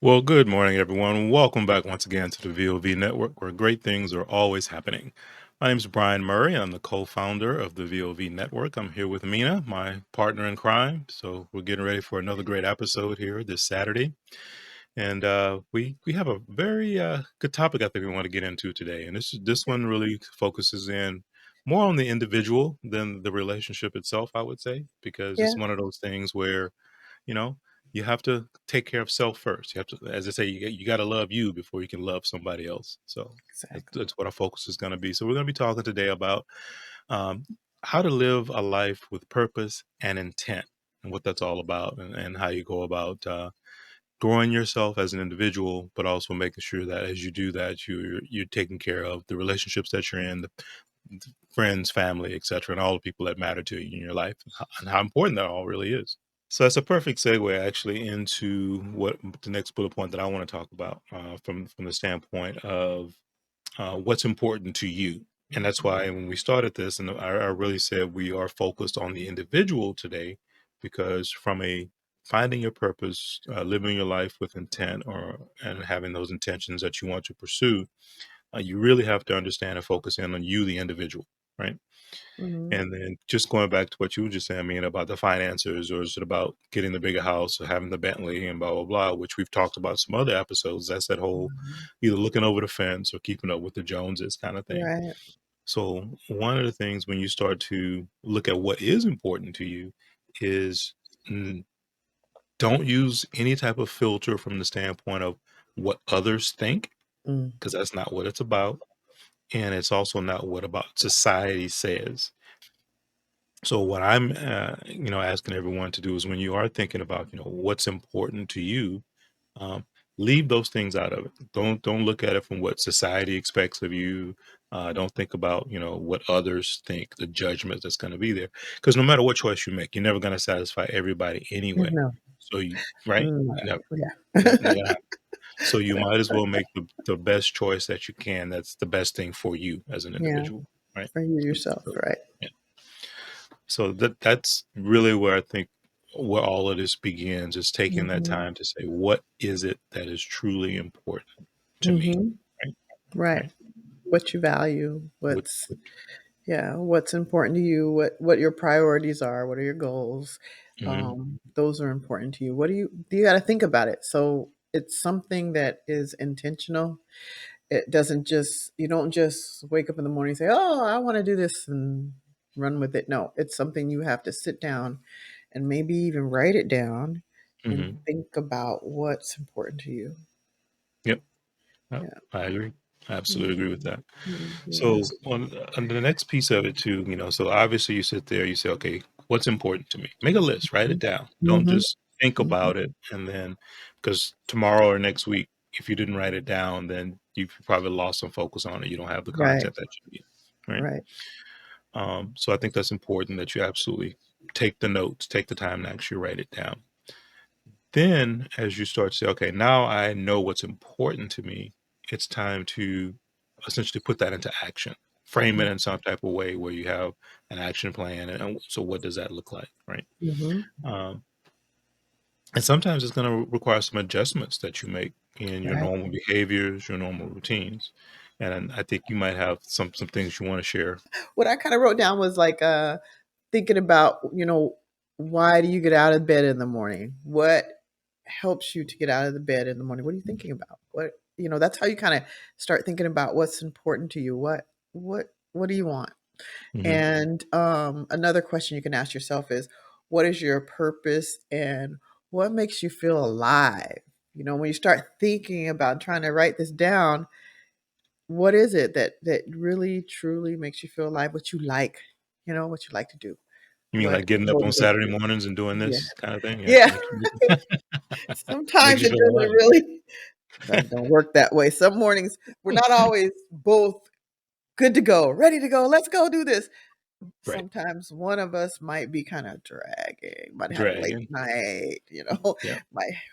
Well, good morning, everyone. Welcome back once again to the VoV Network, where great things are always happening. My name is Brian Murray, and I'm the co-founder of the VoV Network. I'm here with Mina, my partner in crime. So we're getting ready for another great episode here this Saturday, and we have a very good topic I think we want to get into today. And this one really focuses in more on the individual than the relationship itself, I would say, because Yeah, it's one of those things where you know, you have to take care of self first. You have to, as I say, you got to love you before you can love somebody else. So exactly. that's what our focus is going to be. So we're going to be talking today about um, how to live a life with purpose and intent, and what that's all about, and how you go about growing yourself as an individual, but also making sure that as you do that, you're taking care of the relationships that you're in, the friends, family, etc., and all the people that matter to you in your life, and how important that all really is. So that's a perfect segue actually into what the next bullet point that I want to talk about from the standpoint of what's important to you. And that's why when we started this, and I really said we are focused on the individual today, because from a finding your purpose, living your life with intent, or and having those intentions that you want to pursue, you really have to understand and focus in on you, the individual, right? Hmm. And then just going back to what you were just saying, I mean, about the finances, or is it about getting the bigger house or having the Bentley and blah, blah, blah, which we've talked about some other episodes. That's that whole either looking over the fence or keeping up with the Joneses kind of thing. Right. So, one of the things when you start to look at what is important to you is mm, don't use any type of filter from the standpoint of what others think, Mm. because that's not what it's about. And it's also not what about society says. So what I'm, asking everyone to do is when you are thinking about, what's important to you, um, leave those things out of it. Don't look at it from what society expects of you. Don't think about, what others think, the judgment that's going to be there. Because no matter what choice you make, you're never going to satisfy everybody anyway. No. So you, right? No. Never. Yeah. Yeah, never gonna happen. So you might as That's right. well make the best choice that you can. That's the best thing for you as an Yeah. individual, right? For you So, yourself, so, right? yeah. So that's really where I think where all of this begins, is taking that Hmm. time to say, what is it that is truly important to me? Hmm. Right. Right. Right. What you value, What, what's what, yeah, what's important to you, what your priorities are, what are your goals. mhm, Those are important to you. What do you got to think about it? So it's something that is intentional. It doesn't just you don't just wake up in the morning and say, "Oh, I want to do this," and run with it. No, it's something you have to sit down and maybe even write it down and mhm. think about what's important to you. Yep. Yeah. I agree. I absolutely agree with Mhm. that. So Yes. on the next piece of it too, so obviously you sit there, you say, okay, what's important to me? Make a list, write it down. Don't Mhm. just think Mhm. about it and then, because tomorrow or next week, if you didn't write it down, then you've probably lost some focus on it. You don't have the Right. content that you need, right? Right. So I think that's important that you absolutely take the notes, take the time to actually write it down. Then, as you start to say, okay, now I know what's important to me, it's time to essentially put that into action, frame it in some type of way where you have an action plan. And so, what does that look like? Right. Mhm. Um, and sometimes it's going to require some adjustments that you make in your Right. normal behaviors, your normal routines. And I think you might have some things you want to share. What I kinda wrote down was like, thinking about, why do you get out of bed in the morning? What helps you to get out of the bed in the morning? What are you thinking about? That's how you kinda start thinking about what's important to you. What do you want? Hmm. And, another question you can ask yourself is, what is your purpose and what makes you feel alive? When you start thinking about trying to write this down, what is it that really truly makes you feel alive? What you like to do? You mean What like getting up on motivates Saturday you? mornings and doing Yeah. this kind of thing? Yeah, Yeah. makes Sometimes you it feel doesn't alive. really that don't work that way. Some mornings, we're not always both good to go, ready to go, "Let's go do this." Right. Sometimes one of us might be kinda dragging, might have a late Dragging. night, Yeah.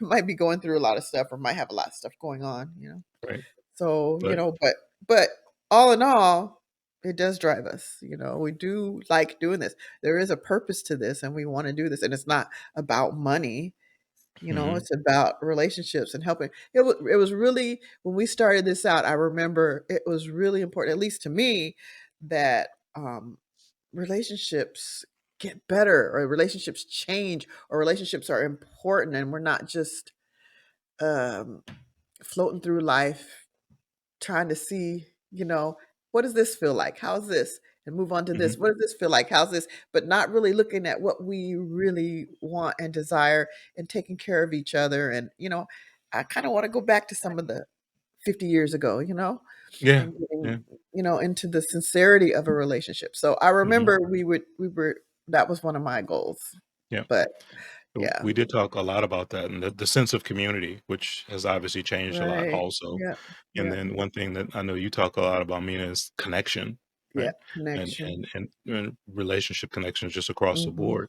might be going through a lot of stuff or might have a lot of stuff going on. Right. So, But but all in all, it does drive us, we do like doing this. There is a purpose to this, and we wanna do this, and it's not about money. Mhm. It's about relationships and helping. It was really when we started this out, I remember it was really important, at least to me, that, relationships get better or relationships change or relationships are important and we're not just, um, floating through life trying to see, what does this feel like? How's this? And move on to this. Mhm. What does this feel like? How's this? But not really looking at what we really want and desire and taking care of each other. And, I kind of want to go back to some of the 50 years ago, Yeah. and getting, Yeah. into the sincerity of a relationship. So I Mhm. remember we were, that was one of my goals. Yeah. But So yeah, we did talk a lot about that and the sense of community, which has obviously changed a lot right. also. Yeah. And Yeah. then one thing that I know you talk a lot about, Mina, is connection, Yeah. right? And Connection. and relationship connections just across the Hmm. board.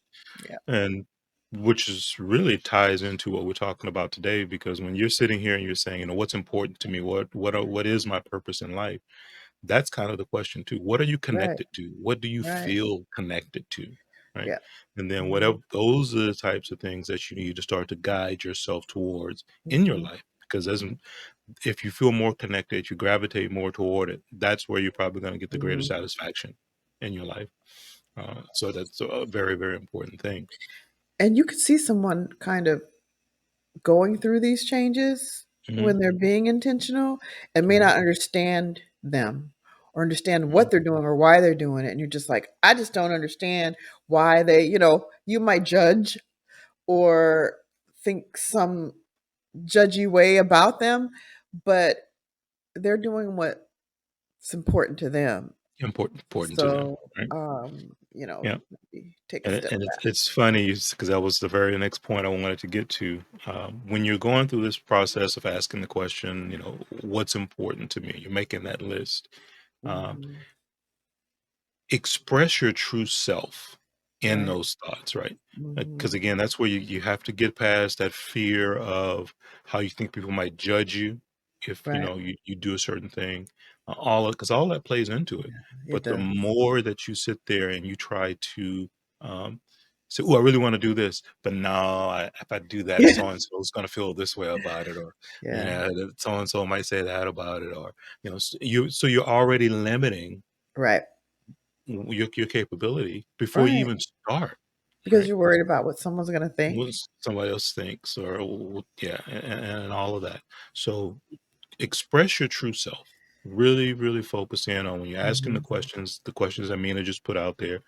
Yeah. And which is really ties into what we're talking about today, because when you're sitting here and you're saying, what's important to me, what is my purpose in life? That's kind of the question too. What are you Right. connected to? What do you Right. feel connected to? Right. Yeah. And then Mhm. whatever, those are the types of things that you need to start to guide yourself towards in your Mhm. life. Because doesn't if you feel more connected, you gravitate more toward it. That's where you're probably going to get the greater Mhm. satisfaction in your life. So that's a very, very important thing. And you could see someone kind of going through these changes Hmm. when they're being intentional and may Hmm. not understand them or understand Hmm. what they're doing or why they're doing it. And you're just like, I just don't understand why you might judge or think some judgy way about them, but they're doing what's important to them. Important to them, So, right? um, you know, Yeah. maybe take a And, step and it's back. it's funny because that was the very next point I wanted to get to. When you're going through this process of asking the question, what's important to me? You're making that list. Um, Mhm. Express your true self in Right. those thoughts, right? Because Mhm. again, that's where you have to get past that fear of how you think people might judge you if Right. you do a certain thing. All because all that plays into it. It But the does. more that you sit there and you try to say, "Oh, I really want to do this," but no, if I do that, Yeah. so and so is going to feel this way about it, or Yeah. so and so might say that about it, or you're already limiting Right. your capability before you Right. even start, Because right? you're worried about what someone's gonna think. What somebody else thinks, or yeah, and all of that. So express your true self. Really, really focus in on when you're asking Mhm. the questions that Mina just put out there.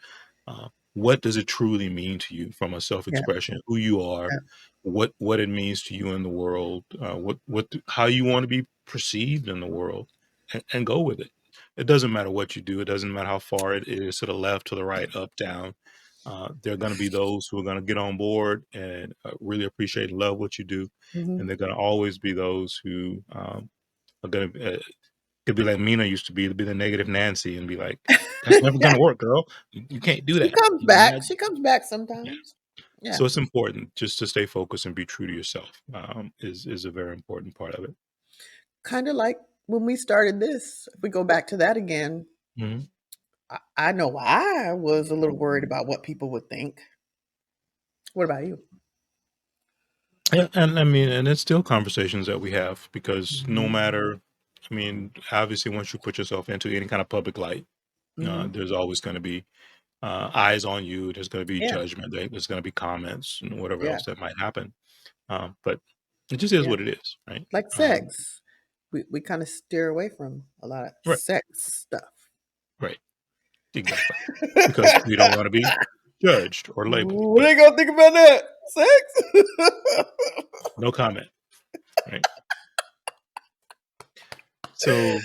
What does it truly mean to you from a Yeah. self-expression? Who you are, Yeah. what it means to you in the world, how you want to be perceived in the world, and go with it. It doesn't matter what you do. It doesn't matter how far it is to the left, to the right, up, down. There are going to be those who are going to get on board and really appreciate and love what you do, and Mhm. there are going to always be those who are going to could be like Mina used to be the negative Nancy and be like, "That's never going to work, girl. You can't do She that." comes You're back. not, She comes back yeah. sometimes. Yeah. So it's important just to stay focused and be true to yourself. Is a very important part of it. Kinda like when we started this, if we go back to that again, Mhm. I know I was a little worried about what people would think. What about you? Yeah, and I mean, and it's still conversations that we have because no Mhm. matter, I mean, obviously, once you put yourself into any kind of public light, Mhm. there's always going to be eyes on you. There's going to be Yeah. judgment. There's going to be comments and whatever Yeah. else that might happen. But it just is Yeah. what it is, right? Like sex. We kinda steer away from a lot of Right, sex stuff. right, exactly, because we don't want to be judged or labeled. What But they gonna think about that? Sex? no comment, right? So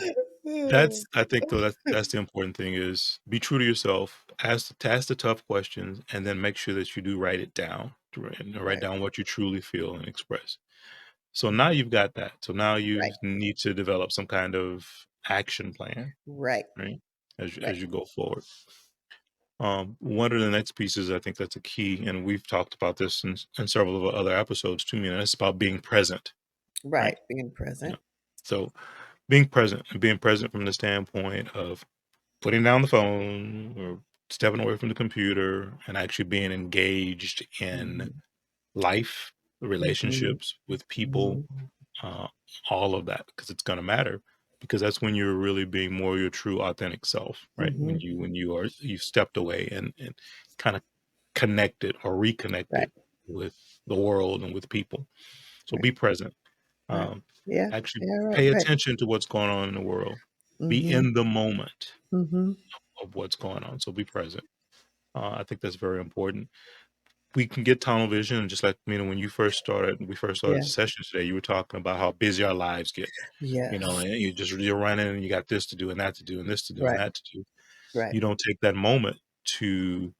that's I think though that's the important thing is be true to yourself, ask the tough questions, and then make sure that you do write it down, and write Right. down what you truly feel and express. So now Mhm. you've got that. So now you Right. need to develop some kind of action plan, Right. right? Right. As you go forward. One of the next pieces I think that's a key, and we've talked about this in several of our other episodes too, and it's about being present, right? Right. Being Yeah. present. So being present and being present from the standpoint of putting down the phone or stepping away from the computer and actually being engaged in Mhm. life, Mhm. relationships with people, Mhm. uh, all of that, because it's going to matter, because that's when you're really being more your true authentic self, right? When Mhm. you stepped away and kind of connected or Right, reconnected with the world and with people. So right, be present. right. um, Yeah, Actually yeah, right, pay right. attention to what's going on in the world. Be Mhm. in the moment Mhm. of what's going on, so be present. I think that's very important. We can get tunnel vision, and just like, when we first started Yeah. the session today, you were talking about how busy our lives get. Yes. And you're running, and you got this to do and that to do and this to do and Right, that to do. right, You don't take that moment to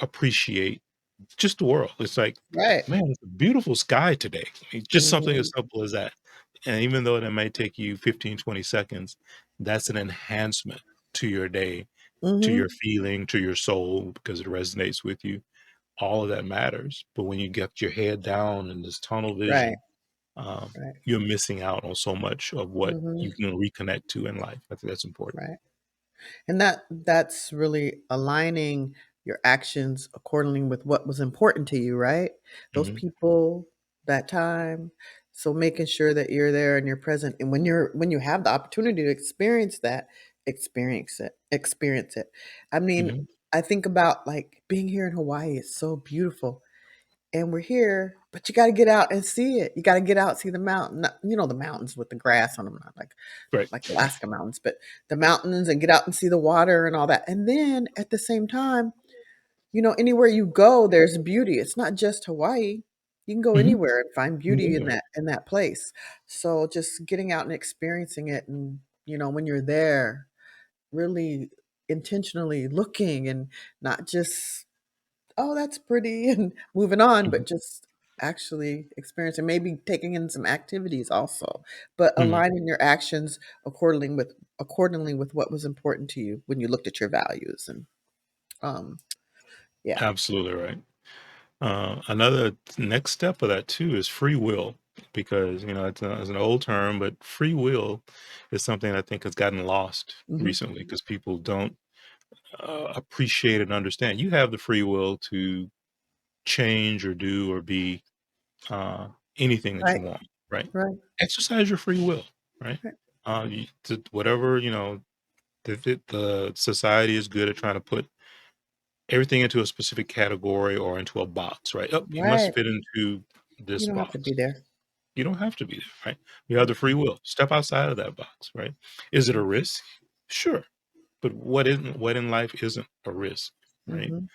appreciate just the world. It's like, right. man, it's a beautiful sky today. I mean, just something as Mhm. simple as that. And even though that may take you 15, 20 seconds, that's an enhancement to your day, to your Mhm. feeling, to your soul, because it resonates with you. All of that matters. But when you get your head down in this tunnel Right, vision, um, right. you're missing out on so much of what Mhm. you can reconnect to in life. I think that's important. Right. And that's really aligning your actions accordingly with what was important to you, right? Those Mhm, people, that time. So making sure that you're there and you're present. And when you have the opportunity to experience that, experience it. Experience it. I mean, mhm, I think about like being here in Hawaii. It's so beautiful. And we're here, but you gotta get out and see it. You gotta get out, see the mountain, not, the mountains with the grass on them, not right. like Alaska mountains, but the mountains, and get out and see the water and all that. And then at the same time, anywhere you go, there's beauty. It's not just Hawaii. You can go Mhm. anywhere and find beauty in Anywhere. that place. So just getting out and experiencing it, and when you're there, really intentionally looking, and not just, "Oh, that's pretty," and moving on, Mhm, but just actually experiencing, maybe taking in some activities also, but mhm. aligning your actions accordingly with what was important to you when you looked at your values, and, um, yeah. Absolutely right. Another next step of that too is free will, because it's an old term, but free will is something I think has gotten lost Mhm. recently because people don't appreciate and understand. You have the free will to change or do or be uh, anything that you Right, want, right? right, Exercise your free will, right? right. Whatever the society is good at trying to put everything into a specific category or into a box, right? Oh, you must Right. fit into You this don't have to box. be there. You don't have to be there, right? You have Right. the free will. Step outside of that box, right? Is it a Mm. risk? Sure. But what in life isn't a risk, right? Mhm.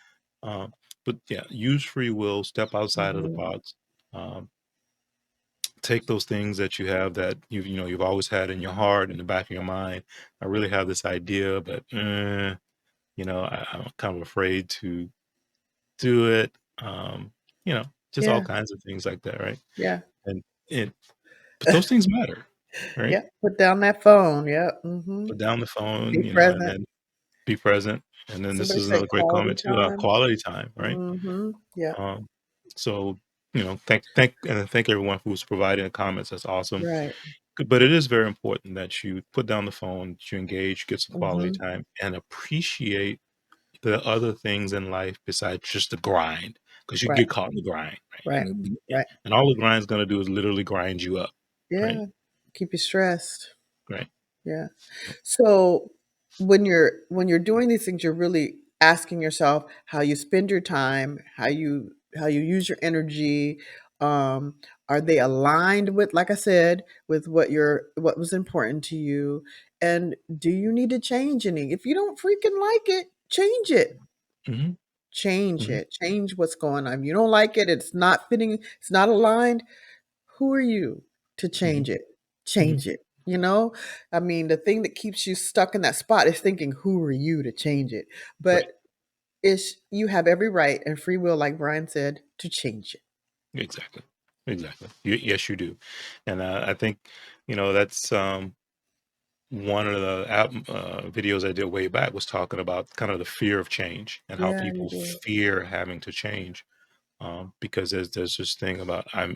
Um, but yeah, use free will, step outside of the Mhm. box. Um, Take those things that you have that you've always had in your heart, in the back of your mind. I really have this idea, but I'm kind of afraid to do it. Um, you know, just all Yeah, kinds of things like that, right? yeah. And it, but those things matter, right? Yep, put down that phone, yep, mhm. Put down the phone, Be and present. then be present. And then this Somebody is say another great quality comment too, time. quality time, right? Mhm. Yeah, Um, so thank everyone who's providing the comments. That's awesome. right. But it is very important that you put down the phone, that you engage, get some quality Mhm. time, and appreciate the other things in life besides just the grind, because you Right, get caught in the grind, right? right, right. And all the grind's gonna do is literally grind you up, right? Yeah, keep you stressed. Right. Yeah. So when you're doing these things, you're really asking yourself how you spend your time, how you use your energy. Um, are they aligned with, like I said, with what was important to you? And do you need to change any? If you don't freaking like it, change it. Mhm, Change mhm, it. Change what's going on. If you don't like it, it's not fitting, it's not aligned. Who are you to mhm, change it? mhm. Change it, you know? I mean, the thing that keeps you stuck in that spot is thinking, "Who are you to change it?" Right. But you have every right and free will, like Brian said, to change it. Exactly. Exactly. Yes, you do. And I think that's one of the videos I did way back was talking about kind of the fear of change and how Yeah, you people did. fear having to change, because there's this thing about I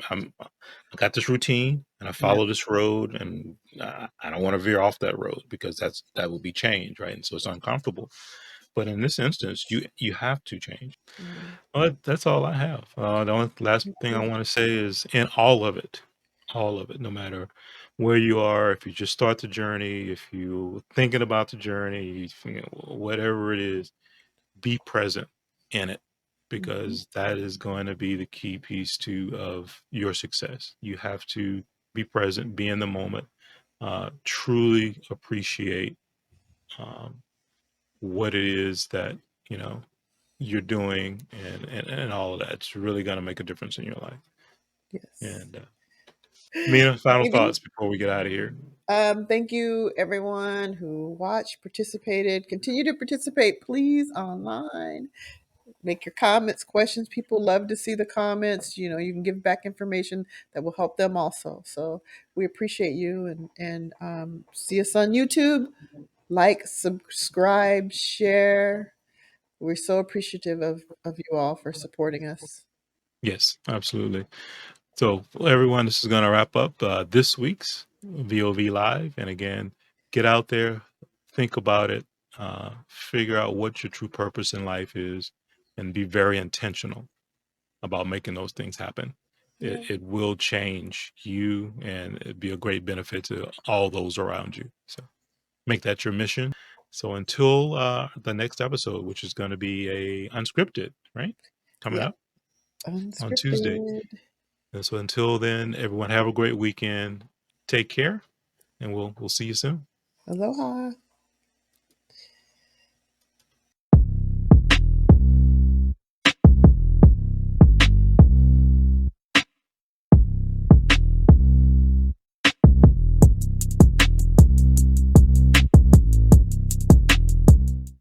got this routine and I Yeah. follow this road, and I don't want to veer off that road because that will be change, right? And so it's uncomfortable. But in this instance, you have to change. Yeah. But that's all I have. The only last Thank thing I you. want to say is in all of it, no matter where you are, if you just start the journey, if you're thinking about the journey, whatever it is, be present in it Mhm. because that is going to be the key piece to of your success. You have to be present, be in the moment, truly appreciate um, what it is that you know you're doing and all of that. It's really going to make a difference in your life. Yes. And Mina, final Maybe. thoughts before we get out of here. Thank you, everyone who watched, participated. Continue to participate, please, online. Make your comments, questions. People love to see the comments. You can give back information that will help them also. So we appreciate you and see us on YouTube. Like, subscribe, share. We're so appreciative of you all for supporting us. Yes, absolutely. So, for everyone, this is going to wrap up this week's VOV Live. And again, get out there, think about it, figure out what your true purpose in life is, and be very intentional about making those things happen. Yeah. It will change you and it'd be a great benefit to all those around you. So, make that your mission. So, until the next episode, which is going to be a unscripted, right? Coming Yeah. up on Tuesday. Unscripted. And so until then, everyone have a great weekend. Take care, and we'll see you soon. Aloha.